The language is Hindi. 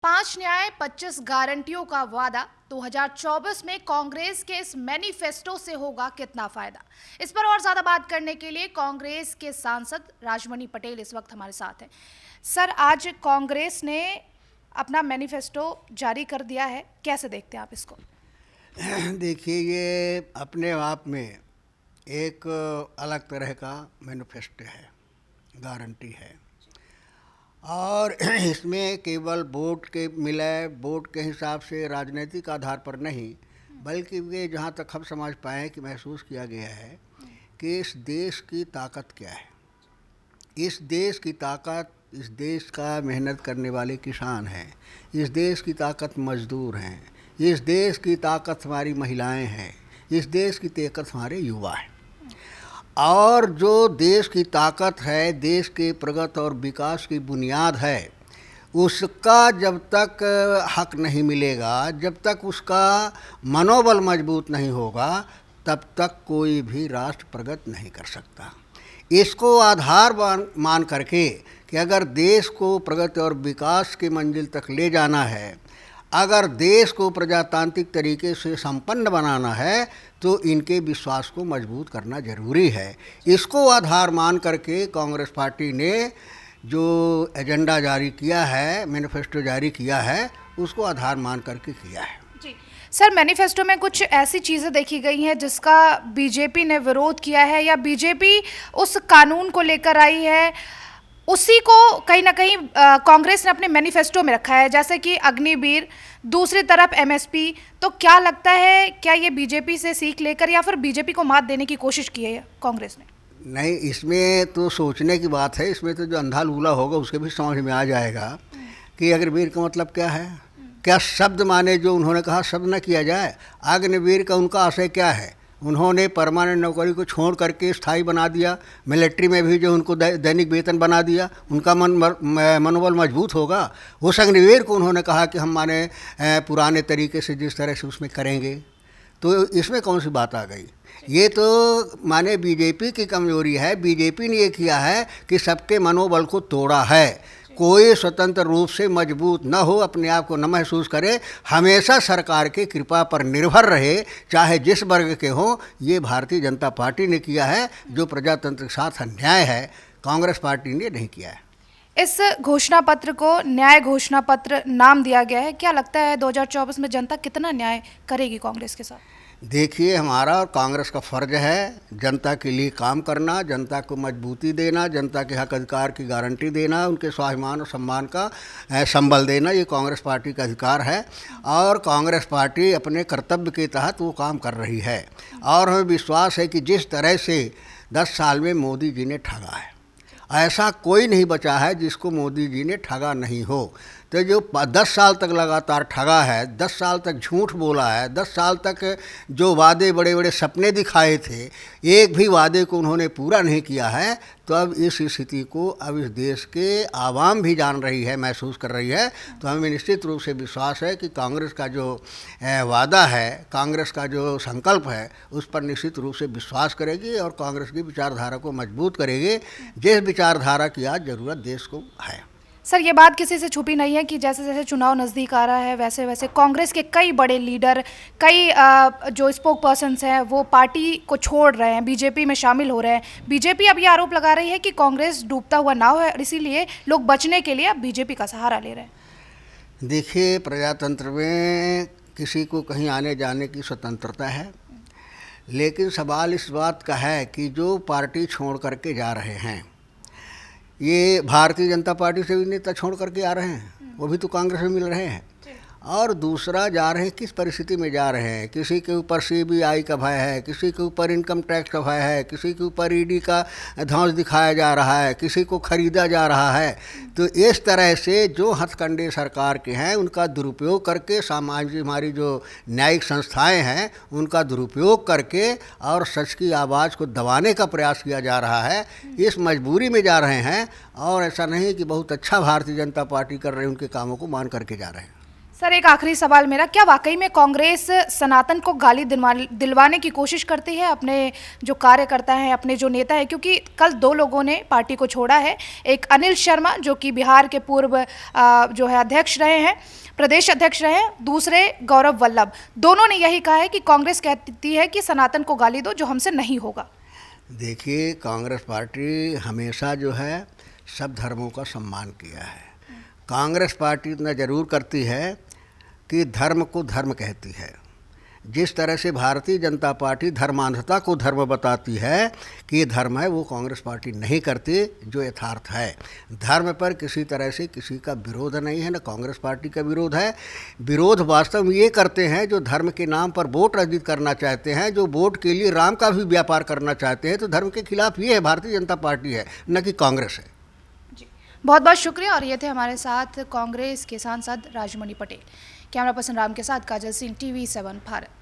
5 न्याय 25 गारंटियों का वादा 2024 में कांग्रेस के इस मैनिफेस्टो से होगा कितना फायदा। इस पर और ज्यादा बात करने के लिए कांग्रेस के सांसद राजमणि पटेल इस वक्त हमारे साथ हैं। सर, आज कांग्रेस ने अपना मैनिफेस्टो जारी कर दिया है, कैसे देखते हैं आप इसको? देखिए, ये अपने आप में एक अलग तरह का मैनिफेस्टो है, गारंटी है। और इसमें केवल वोट के हिसाब से राजनीतिक आधार पर नहीं, बल्कि ये जहाँ तक हम समझ पाए कि महसूस किया गया है कि इस देश की ताकत क्या है। इस देश की ताकत, इस देश का मेहनत करने वाले किसान हैं, इस देश की ताकत मजदूर हैं, इस देश की ताकत हमारी महिलाएं हैं, इस देश की ताकत हमारे युवा हैं। और जो देश की ताकत है, देश के प्रगति और विकास की बुनियाद है, उसका जब तक हक नहीं मिलेगा, जब तक उसका मनोबल मजबूत नहीं होगा, तब तक कोई भी राष्ट्र प्रगति नहीं कर सकता। इसको आधार मान करके कि अगर देश को प्रगति और विकास की मंजिल तक ले जाना है, अगर देश को प्रजातांत्रिक तरीके से संपन्न बनाना है, तो इनके विश्वास को मजबूत करना जरूरी है। इसको आधार मान करके कांग्रेस पार्टी ने जो एजेंडा जारी किया है, मैनिफेस्टो जारी किया है, उसको आधार मान करके किया है। जी सर, मैनिफेस्टो में कुछ ऐसी चीज़ें देखी गई हैं जिसका बीजेपी ने विरोध किया है, या बीजेपी उस कानून को लेकर आई है, उसी को कहीं ना कहीं कांग्रेस ने अपने मैनिफेस्टो में रखा है, जैसे कि अग्निवीर, दूसरी तरफ एमएसपी। तो क्या लगता है, क्या ये बीजेपी से सीख लेकर या फिर बीजेपी को मात देने की कोशिश की है कांग्रेस ने? नहीं, इसमें तो सोचने की बात है। इसमें तो जो अंधा लूला होगा उसके भी समझ में आ जाएगा कि अग्निवीर का मतलब क्या है। क्या शब्द माने जो उन्होंने कहा शब्द न किया जाए। अग्निवीर का उनका आशय क्या है? उन्होंने परमानेंट नौकरी को छोड़ करके स्थायी बना दिया, मिलिट्री में भी जो उनको दैनिक वेतन बना दिया, उनका मनोबल मजबूत होगा। उस अग्निवीर को उन्होंने कहा कि हम माने पुराने तरीके से जिस तरह से उसमें करेंगे, तो इसमें कौन सी बात आ गई? ये तो माने बीजेपी की कमजोरी है। बीजेपी ने ये किया है कि सबके मनोबल को तोड़ा है। कोई स्वतंत्र रूप से मजबूत न हो, अपने आप को न महसूस करे, हमेशा सरकार की कृपा पर निर्भर रहे, चाहे जिस वर्ग के हों। ये भारतीय जनता पार्टी ने किया है, जो प्रजातंत्र के साथ अन्याय है। कांग्रेस पार्टी ने नहीं किया है। इस घोषणा पत्र को न्याय घोषणा पत्र नाम दिया गया है। क्या लगता है 2024 में जनता कितना न्याय करेगी कांग्रेस के साथ? देखिए, हमारा और कांग्रेस का फ़र्ज है जनता के लिए काम करना, जनता को मजबूती देना, जनता के हक अधिकार की गारंटी देना, उनके स्वाभिमान और सम्मान का संबल देना। ये कांग्रेस पार्टी का अधिकार है और कांग्रेस पार्टी अपने कर्तव्य के तहत वो काम कर रही है। और हमें विश्वास है कि जिस तरह से 10 साल में मोदी जी ने ठगा है, ऐसा कोई नहीं बचा है जिसको मोदी जी ने ठगा नहीं हो। तो जो 10 साल तक लगातार ठगा है, 10 साल तक झूठ बोला है, 10 साल तक जो वादे, बड़े बड़े सपने दिखाए थे, एक भी वादे को उन्होंने पूरा नहीं किया है। तो अब इस स्थिति को अब इस देश के आवाम भी जान रही है, महसूस कर रही है। तो हमें निश्चित रूप से विश्वास है कि कांग्रेस का जो वादा है, कांग्रेस का जो संकल्प है, उस पर निश्चित रूप से विश्वास करेगी और कांग्रेस की विचारधारा को मजबूत करेगी, जिस विचारधारा की आज ज़रूरत देश को है। सर, ये बात किसी से छुपी नहीं है कि जैसे जैसे चुनाव नज़दीक आ रहा है, वैसे वैसे कांग्रेस के कई बड़े लीडर, कई जो स्पोक पर्सन्स हैं, वो पार्टी को छोड़ रहे हैं, बीजेपी में शामिल हो रहे हैं। बीजेपी अब ये आरोप लगा रही है कि कांग्रेस डूबता हुआ नाव है और इसीलिए लोग बचने के लिए अब बीजेपी का सहारा ले रहे हैं। देखिए, प्रजातंत्र में किसी को कहीं आने जाने की स्वतंत्रता है, लेकिन सवाल इस बात का है कि जो पार्टी छोड़ करके जा रहे हैं, ये भारतीय जनता पार्टी से भी नेता छोड़ करके आ रहे हैं, वो भी तो कांग्रेस में मिल रहे हैं। और दूसरा, जा रहे हैं किस परिस्थिति में जा रहे हैं। किसी के ऊपर सीबीआई का भय है, किसी के ऊपर इनकम टैक्स का भय है, किसी के ऊपर ईडी का धौंस दिखाया जा रहा है, किसी को खरीदा जा रहा है। तो इस तरह से जो हथकंडे सरकार के हैं, उनका दुरुपयोग करके, सामाजिक हमारी जो न्यायिक संस्थाएं हैं, उनका दुरुपयोग करके और सच की आवाज़ को दबाने का प्रयास किया जा रहा है। इस मजबूरी में जा रहे हैं, और ऐसा नहीं कि बहुत अच्छा भारतीय जनता पार्टी कर रही है, उनके कामों को मान करके जा रहे हैं। सर, एक आखिरी सवाल मेरा, क्या वाकई में कांग्रेस सनातन को गाली दिलवाने की कोशिश करती है अपने जो कार्यकर्ता हैं, अपने जो नेता हैं? क्योंकि कल 2 लोगों ने पार्टी को छोड़ा है। एक अनिल शर्मा जो कि बिहार के पूर्व जो है अध्यक्ष रहे हैं, प्रदेश अध्यक्ष रहे हैं, दूसरे गौरव वल्लभ। दोनों ने यही कहा है कि कांग्रेस कहती है कि सनातन को गाली दो, जो हमसे नहीं होगा। देखिए, कांग्रेस पार्टी हमेशा जो है सब धर्मों का सम्मान किया है। कांग्रेस पार्टी इतना ज़रूर करती है कि धर्म को धर्म कहती है। जिस तरह से भारतीय जनता पार्टी धर्मांधता को धर्म बताती है कि ये धर्म है, वो कांग्रेस पार्टी नहीं करती, जो यथार्थ है। धर्म पर किसी तरह से किसी का विरोध नहीं है, न कांग्रेस पार्टी का विरोध है। विरोध वास्तव में ये करते हैं जो धर्म के नाम पर वोट अर्जित करना चाहते हैं, जो वोट के लिए राम का भी व्यापार करना चाहते हैं। तो धर्म के खिलाफ ये है भारतीय जनता पार्टी है, न कि कांग्रेस है। जी, बहुत बहुत शुक्रिया। और ये थे हमारे साथ कांग्रेस के सांसद राजमणि पटेल। कैमरा पर्सन राम के साथ काजल सिंह, TV7 भारत।